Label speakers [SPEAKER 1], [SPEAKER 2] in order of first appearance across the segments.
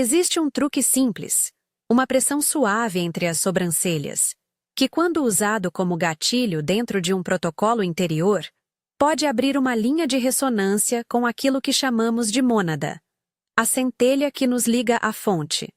[SPEAKER 1] Existe um truque simples, uma pressão suave entre as sobrancelhas, que quando usado como gatilho dentro de um protocolo interior, pode abrir uma linha de ressonância com aquilo que chamamos de mônada, a centelha que nos liga à fonte.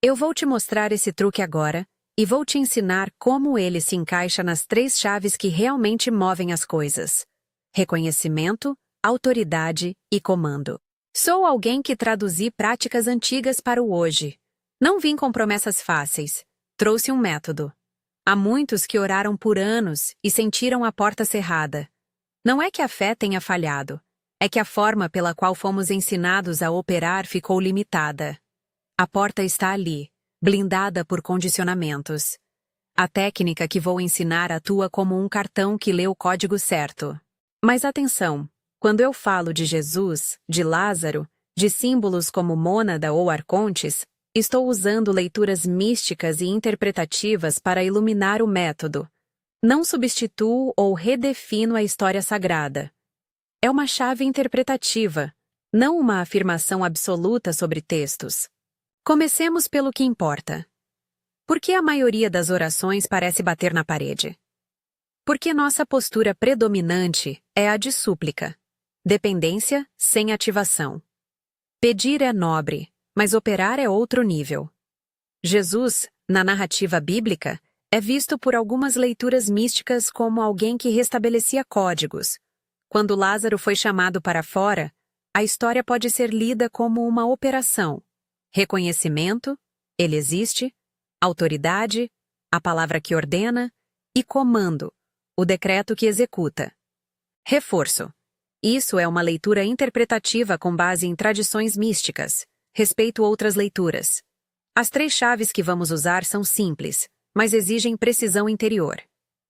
[SPEAKER 1] Eu vou te mostrar esse truque agora e vou te ensinar como ele se encaixa nas 3 chaves que realmente movem as coisas: reconhecimento, autoridade e comando. Sou alguém que traduzi práticas antigas para o hoje. Não vim com promessas fáceis. Trouxe um método. Há muitos que oraram por anos e sentiram a porta cerrada. Não é que a fé tenha falhado, é que a forma pela qual fomos ensinados a operar ficou limitada. A porta está ali, blindada por condicionamentos. A técnica que vou ensinar atua como um cartão que lê o código certo. Mas atenção, quando eu falo de Jesus, de Lázaro, de símbolos como mônada ou arcontes, estou usando leituras místicas e interpretativas para iluminar o método. Não substituo ou redefino a história sagrada. É uma chave interpretativa, não uma afirmação absoluta sobre textos. Comecemos pelo que importa. Por que a maioria das orações parece bater na parede? Porque nossa postura predominante é a de súplica. Dependência sem ativação. Pedir é nobre, mas operar é outro nível. Jesus, na narrativa bíblica, é visto por algumas leituras místicas como alguém que restabelecia códigos. Quando Lázaro foi chamado para fora, a história pode ser lida como uma operação. Reconhecimento, ele existe, autoridade, a palavra que ordena, e comando, o decreto que executa. Reforço. Isso é uma leitura interpretativa com base em tradições místicas. Respeito outras leituras. As 3 chaves que vamos usar são simples, mas exigem precisão interior.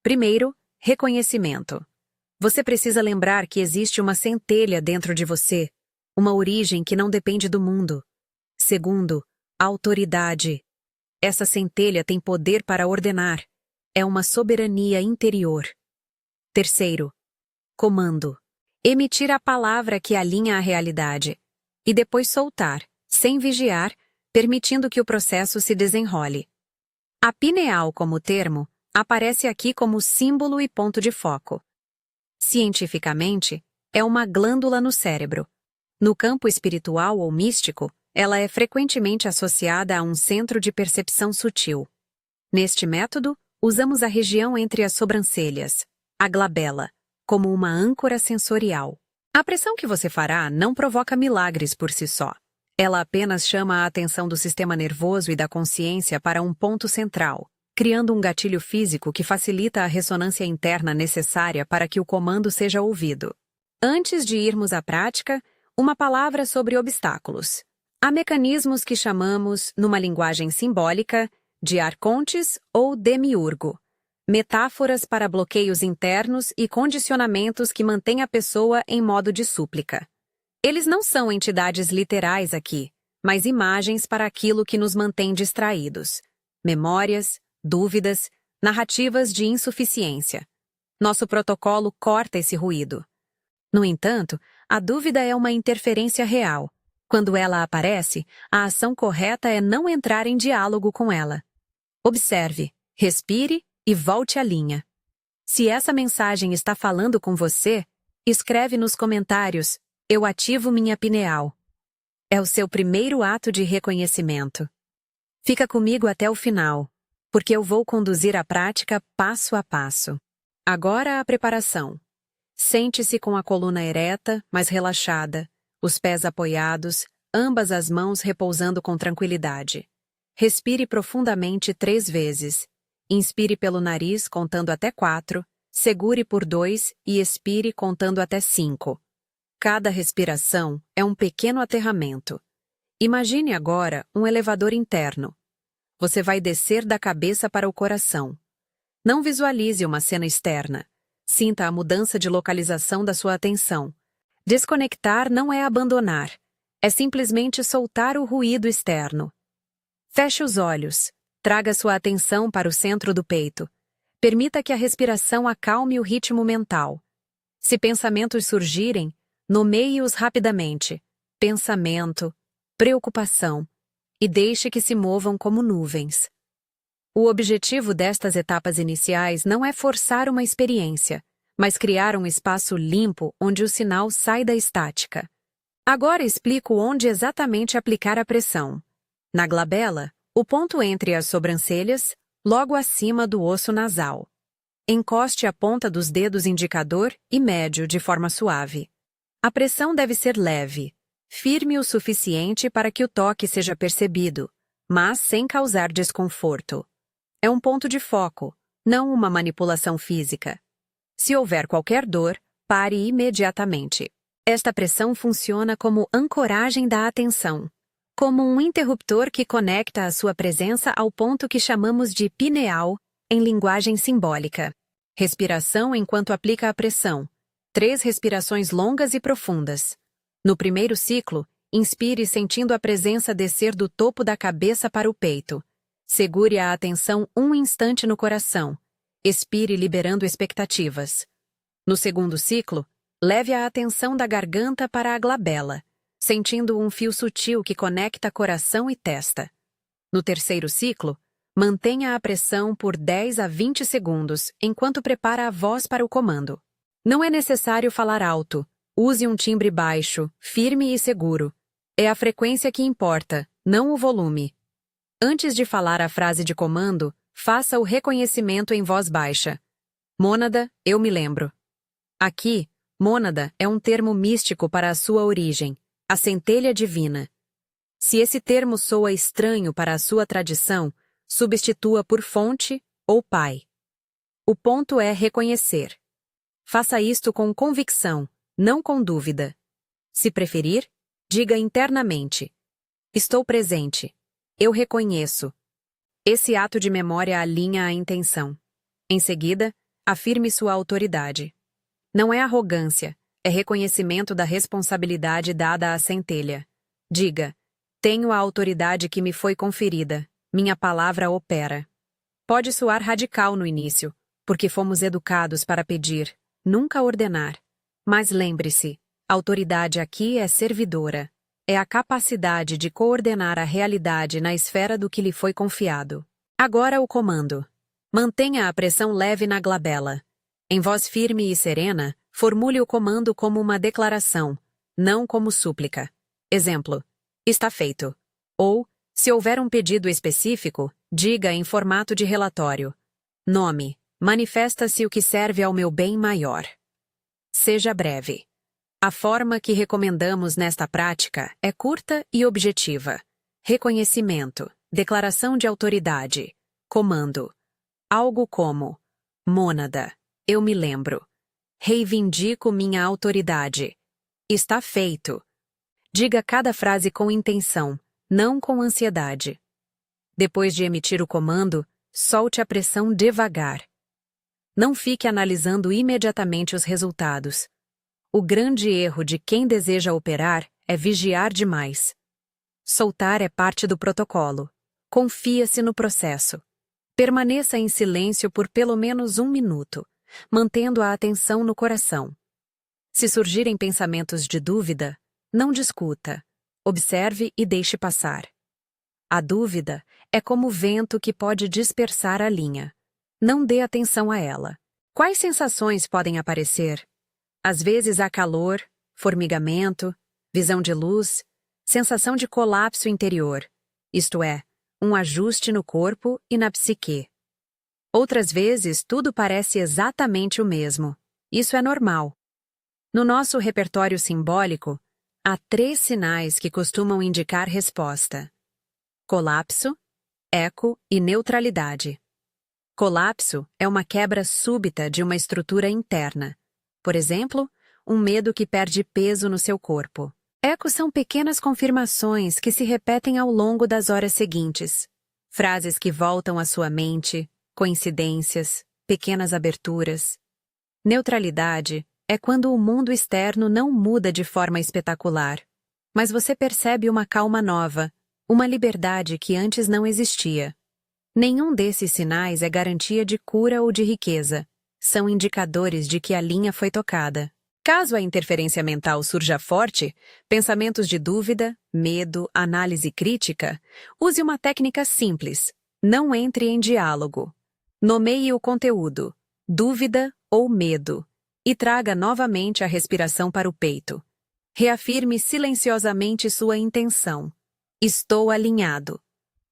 [SPEAKER 1] Primeiro, reconhecimento. Você precisa lembrar que existe uma centelha dentro de você, uma origem que não depende do mundo. Segundo, autoridade. Essa centelha tem poder para ordenar. É uma soberania interior. Terceiro, comando. Emitir a palavra que alinha a realidade. E depois soltar, sem vigiar, permitindo que o processo se desenrole. A pineal, como termo, aparece aqui como símbolo e ponto de foco. Cientificamente, é uma glândula no cérebro. No campo espiritual ou místico, ela é frequentemente associada a um centro de percepção sutil. Neste método, usamos a região entre as sobrancelhas, a glabela, como uma âncora sensorial. A pressão que você fará não provoca milagres por si só. Ela apenas chama a atenção do sistema nervoso e da consciência para um ponto central, criando um gatilho físico que facilita a ressonância interna necessária para que o comando seja ouvido. Antes de irmos à prática, uma palavra sobre obstáculos. Há mecanismos que chamamos, numa linguagem simbólica, de arcontes ou demiurgo. Metáforas para bloqueios internos e condicionamentos que mantêm a pessoa em modo de súplica. Eles não são entidades literais aqui, mas imagens para aquilo que nos mantém distraídos. Memórias, dúvidas, narrativas de insuficiência. Nosso protocolo corta esse ruído. No entanto, a dúvida é uma interferência real. Quando ela aparece, a ação correta é não entrar em diálogo com ela. Observe, respire e volte à linha. Se essa mensagem está falando com você, escreve nos comentários: eu ativo minha pineal. É o seu primeiro ato de reconhecimento. Fica comigo até o final, porque eu vou conduzir a prática passo a passo. Agora a preparação. Sente-se com a coluna ereta, mas relaxada, os pés apoiados, ambas as mãos repousando com tranquilidade. Respire profundamente 3 vezes. Inspire pelo nariz contando até 4, segure por 2 e expire contando até 5. Cada respiração é um pequeno aterramento. Imagine agora um elevador interno. Você vai descer da cabeça para o coração. Não visualize uma cena externa. Sinta a mudança de localização da sua atenção. Desconectar não é abandonar. É simplesmente soltar o ruído externo. Feche os olhos. Traga sua atenção para o centro do peito. Permita que a respiração acalme o ritmo mental. Se pensamentos surgirem, nomeie-os rapidamente. Pensamento, preocupação, e deixe que se movam como nuvens. O objetivo destas etapas iniciais não é forçar uma experiência, mas criar um espaço limpo onde o sinal sai da estática. Agora explico onde exatamente aplicar a pressão. Na glabela, o ponto entre as sobrancelhas, logo acima do osso nasal. Encoste a ponta dos dedos indicador e médio de forma suave. A pressão deve ser leve, firme o suficiente para que o toque seja percebido, mas sem causar desconforto. É um ponto de foco, não uma manipulação física. Se houver qualquer dor, pare imediatamente. Esta pressão funciona como ancoragem da atenção, como um interruptor que conecta a sua presença ao ponto que chamamos de pineal, em linguagem simbólica. Respiração enquanto aplica a pressão. 3 respirações longas e profundas. No primeiro ciclo, inspire sentindo a presença descer do topo da cabeça para o peito. Segure a atenção um instante no coração. Expire liberando expectativas. No segundo ciclo, leve a atenção da garganta para a glabela, sentindo um fio sutil que conecta coração e testa. No terceiro ciclo, mantenha a pressão por 10 a 20 segundos enquanto prepara a voz para o comando. Não é necessário falar alto. Use um timbre baixo, firme e seguro. É a frequência que importa, não o volume. Antes de falar a frase de comando, faça o reconhecimento em voz baixa. Mônada, eu me lembro. Aqui, mônada é um termo místico para a sua origem, a centelha divina. Se esse termo soa estranho para a sua tradição, substitua por fonte ou pai. O ponto é reconhecer. Faça isto com convicção, não com dúvida. Se preferir, diga internamente: estou presente. Eu reconheço. Esse ato de memória alinha a intenção. Em seguida, afirme sua autoridade. Não é arrogância, é reconhecimento da responsabilidade dada à centelha. Diga: tenho a autoridade que me foi conferida, minha palavra opera. Pode soar radical no início, porque fomos educados para pedir, nunca ordenar. Mas lembre-se, autoridade aqui é servidora. É a capacidade de coordenar a realidade na esfera do que lhe foi confiado. Agora o comando. Mantenha a pressão leve na glabela. Em voz firme e serena, formule o comando como uma declaração, não como súplica. Exemplo: está feito. Ou, se houver um pedido específico, diga em formato de relatório. Nome: manifesta-se o que serve ao meu bem maior. Seja breve. A forma que recomendamos nesta prática é curta e objetiva. Reconhecimento, declaração de autoridade, comando. Algo como: mônada, eu me lembro. Reivindico minha autoridade. Está feito. Diga cada frase com intenção, não com ansiedade. Depois de emitir o comando, solte a pressão devagar. Não fique analisando imediatamente os resultados. O grande erro de quem deseja operar é vigiar demais. Soltar é parte do protocolo. Confia-se no processo. Permaneça em silêncio por pelo menos 1 minuto, mantendo a atenção no coração. Se surgirem pensamentos de dúvida, não discuta. Observe e deixe passar. A dúvida é como o vento que pode dispersar a linha. Não dê atenção a ela. Quais sensações podem aparecer? Às vezes há calor, formigamento, visão de luz, sensação de colapso interior, isto é, um ajuste no corpo e na psique. Outras vezes tudo parece exatamente o mesmo. Isso é normal. No nosso repertório simbólico, há 3 sinais que costumam indicar resposta: colapso, eco e neutralidade. Colapso é uma quebra súbita de uma estrutura interna. Por exemplo, um medo que perde peso no seu corpo. Ecos são pequenas confirmações que se repetem ao longo das horas seguintes. Frases que voltam à sua mente, coincidências, pequenas aberturas. Neutralidade é quando o mundo externo não muda de forma espetacular, mas você percebe uma calma nova, uma liberdade que antes não existia. Nenhum desses sinais é garantia de cura ou de riqueza. São indicadores de que a linha foi tocada. Caso a interferência mental surja forte, pensamentos de dúvida, medo, análise crítica, use uma técnica simples. Não entre em diálogo. Nomeie o conteúdo, dúvida ou medo, e traga novamente a respiração para o peito. Reafirme silenciosamente sua intenção. Estou alinhado.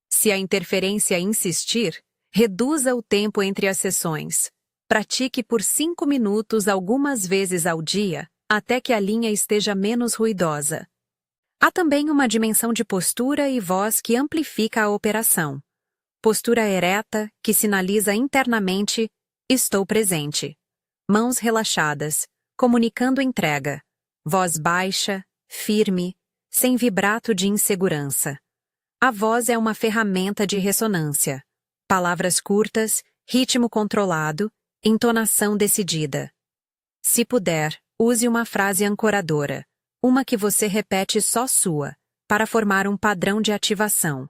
[SPEAKER 1] Se a interferência insistir, reduza o tempo entre as sessões. Pratique por 5 minutos algumas vezes ao dia, até que a linha esteja menos ruidosa. Há também uma dimensão de postura e voz que amplifica a operação. Postura ereta, que sinaliza internamente, estou presente. Mãos relaxadas, comunicando entrega. Voz baixa, firme, sem vibrato de insegurança. A voz é uma ferramenta de ressonância. Palavras curtas, ritmo controlado, entonação decidida. Se puder, use uma frase ancoradora, uma que você repete só sua, para formar um padrão de ativação.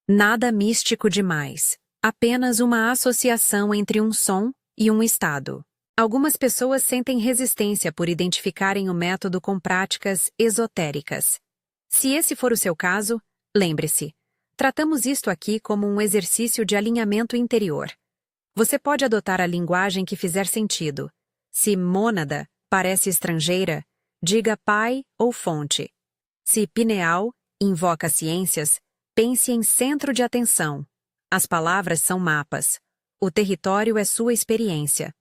[SPEAKER 1] Nada místico demais, apenas uma associação entre um som e um estado. Algumas pessoas sentem resistência por identificarem o método com práticas esotéricas. Se esse for o seu caso, lembre-se, tratamos isto aqui como um exercício de alinhamento interior. Você pode adotar a linguagem que fizer sentido. Se mônada parece estrangeira, diga pai ou fonte. Se pineal invoca ciências, pense em centro de atenção. As palavras são mapas. O território é sua experiência.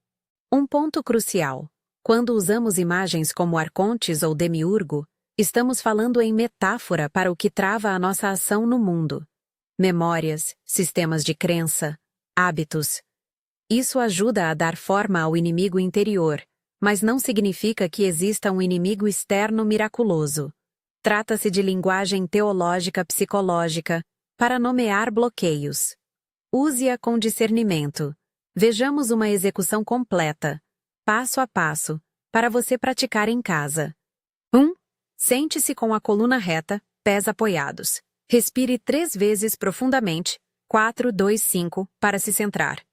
[SPEAKER 1] Um ponto crucial. Quando usamos imagens como arcontes ou demiurgo, estamos falando em metáfora para o que trava a nossa ação no mundo. Memórias, sistemas de crença, hábitos. Isso ajuda a dar forma ao inimigo interior, mas não significa que exista um inimigo externo miraculoso. Trata-se de linguagem teológica psicológica para nomear bloqueios. Use-a com discernimento. Vejamos uma execução completa, passo a passo, para você praticar em casa. 1. Sente-se com a coluna reta, pés apoiados. Respire 3 vezes profundamente, 4, 2, 5, para se centrar.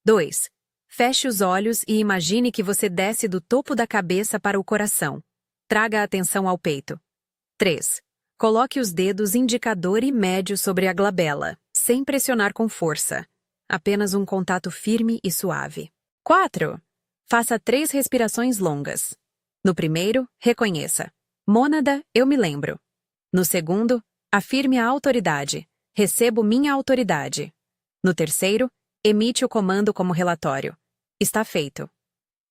[SPEAKER 1] 2. Feche os olhos e imagine que você desce do topo da cabeça para o coração. Traga a atenção ao peito. 3. Coloque os dedos indicador e médio sobre a glabela, sem pressionar com força. Apenas um contato firme e suave. 4. Faça 3 respirações longas. No primeiro, reconheça. Mônada, eu me lembro. No segundo, afirme a autoridade. Recebo minha autoridade. No terceiro, emite o comando como relatório. Está feito.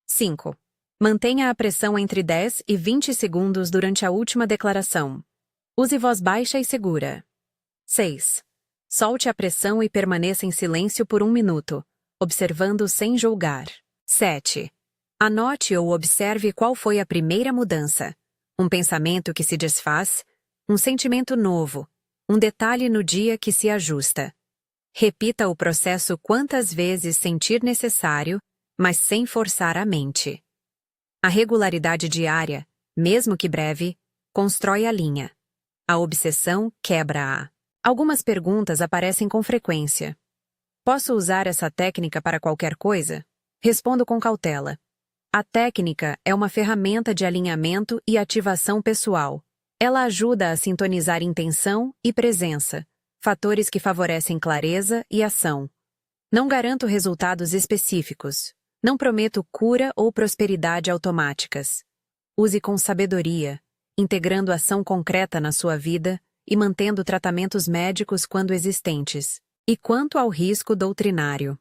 [SPEAKER 1] 5. Mantenha a pressão entre 10 e 20 segundos durante a última declaração. Use voz baixa e segura. 6. Solte a pressão e permaneça em silêncio por 1 minuto, observando sem julgar. 7. Anote ou observe qual foi a primeira mudança. Um pensamento que se desfaz, um sentimento novo, um detalhe no dia que se ajusta. Repita o processo quantas vezes sentir necessário, mas sem forçar a mente. A regularidade diária, mesmo que breve, constrói a linha. A obsessão quebra-a. Algumas perguntas aparecem com frequência. Posso usar essa técnica para qualquer coisa? Respondo com cautela. A técnica é uma ferramenta de alinhamento e ativação pessoal. Ela ajuda a sintonizar intenção e presença, fatores que favorecem clareza e ação. Não garanto resultados específicos. Não prometo cura ou prosperidade automáticas. Use com sabedoria, integrando ação concreta na sua vida e mantendo tratamentos médicos quando existentes. E quanto ao risco doutrinário?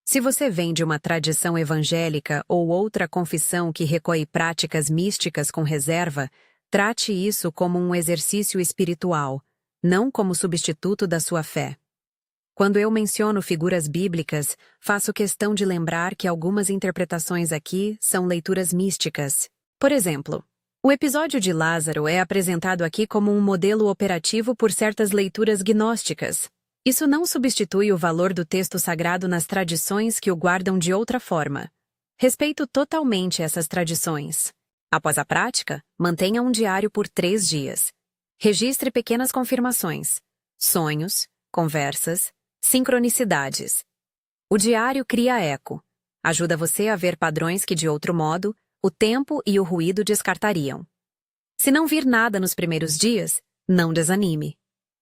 [SPEAKER 1] Se você vem de uma tradição evangélica ou outra confissão que recolhe práticas místicas com reserva, trate isso como um exercício espiritual, não como substituto da sua fé. Quando eu menciono figuras bíblicas, faço questão de lembrar que algumas interpretações aqui são leituras místicas. Por exemplo, o episódio de Lázaro é apresentado aqui como um modelo operativo por certas leituras gnósticas. Isso não substitui o valor do texto sagrado nas tradições que o guardam de outra forma. Respeito totalmente essas tradições. Após a prática, mantenha um diário por 3 dias. Registre pequenas confirmações, sonhos, conversas, sincronicidades. O diário cria eco. Ajuda você a ver padrões que, de outro modo, o tempo e o ruído descartariam. Se não vir nada nos primeiros dias, não desanime.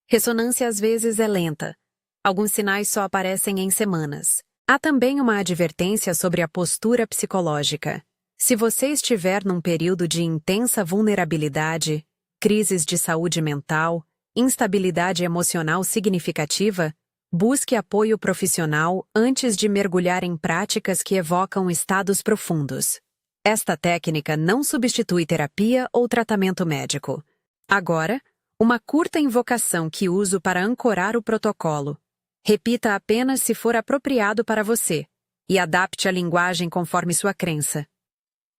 [SPEAKER 1] Ressonância às vezes é lenta. Alguns sinais só aparecem em semanas. Há também uma advertência sobre a postura psicológica. Se você estiver num período de intensa vulnerabilidade, crises de saúde mental, instabilidade emocional significativa, busque apoio profissional antes de mergulhar em práticas que evocam estados profundos. Esta técnica não substitui terapia ou tratamento médico. Agora, uma curta invocação que uso para ancorar o protocolo. Repita apenas se for apropriado para você, e adapte a linguagem conforme sua crença.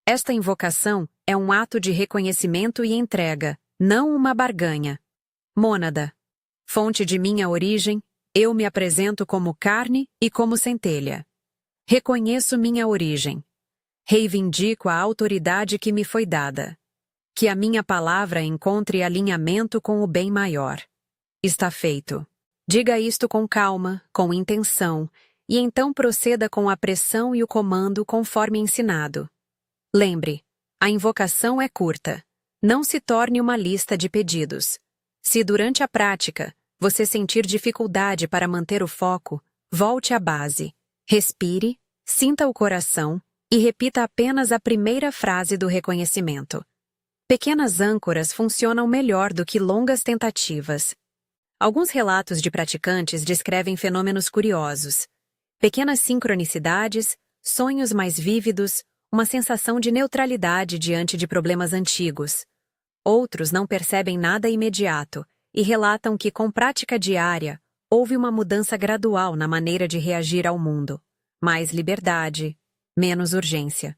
[SPEAKER 1] Esta invocação é um ato de reconhecimento e entrega, não uma barganha. Mônada. Fonte de minha origem, eu me apresento como carne e como centelha. Reconheço minha origem. Reivindico a autoridade que me foi dada. Que a minha palavra encontre alinhamento com o bem maior. Está feito. Diga isto com calma, com intenção, e então proceda com a pressão e o comando conforme ensinado. Lembre, a invocação é curta. Não se torne uma lista de pedidos. Se durante a prática você sentir dificuldade para manter o foco, volte à base. Respire, sinta o coração e repita apenas a primeira frase do reconhecimento. Pequenas âncoras funcionam melhor do que longas tentativas. Alguns relatos de praticantes descrevem fenômenos curiosos. Pequenas sincronicidades, sonhos mais vívidos, uma sensação de neutralidade diante de problemas antigos. Outros não percebem nada imediato e relatam que, com prática diária, houve uma mudança gradual na maneira de reagir ao mundo. Mais liberdade, menos urgência.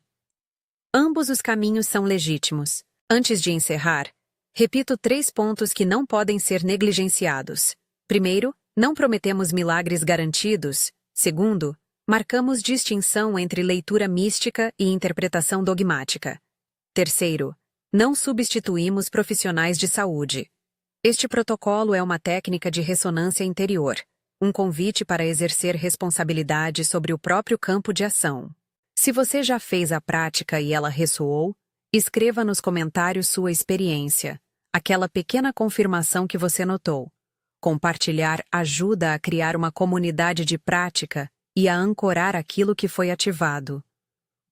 [SPEAKER 1] Ambos os caminhos são legítimos. Antes de encerrar, repito 3 pontos que não podem ser negligenciados. Primeiro, não prometemos milagres garantidos. Segundo, marcamos distinção entre leitura mística e interpretação dogmática. Terceiro, não substituímos profissionais de saúde. Este protocolo é uma técnica de ressonância interior, um convite para exercer responsabilidade sobre o próprio campo de ação. Se você já fez a prática e ela ressoou, escreva nos comentários sua experiência, aquela pequena confirmação que você notou. Compartilhar ajuda a criar uma comunidade de prática e a ancorar aquilo que foi ativado.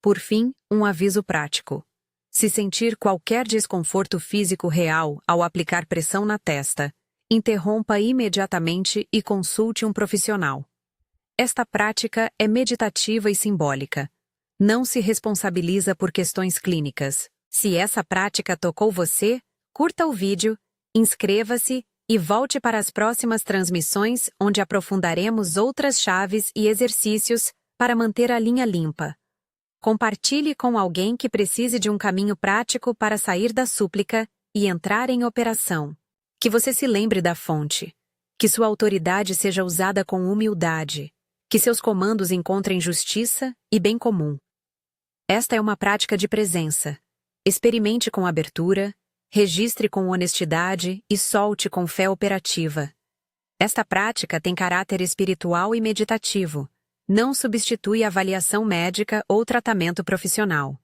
[SPEAKER 1] Por fim, um aviso prático. Se sentir qualquer desconforto físico real ao aplicar pressão na testa, interrompa imediatamente e consulte um profissional. Esta prática é meditativa e simbólica. Não se responsabiliza por questões clínicas. Se essa prática tocou você, curta o vídeo, inscreva-se e volte para as próximas transmissões onde aprofundaremos outras chaves e exercícios para manter a linha limpa. Compartilhe com alguém que precise de um caminho prático para sair da súplica e entrar em operação. Que você se lembre da fonte. Que sua autoridade seja usada com humildade. Que seus comandos encontrem justiça e bem comum. Esta é uma prática de presença. Experimente com abertura, registre com honestidade e solte com fé operativa. Esta prática tem caráter espiritual e meditativo. Não substitui avaliação médica ou tratamento profissional.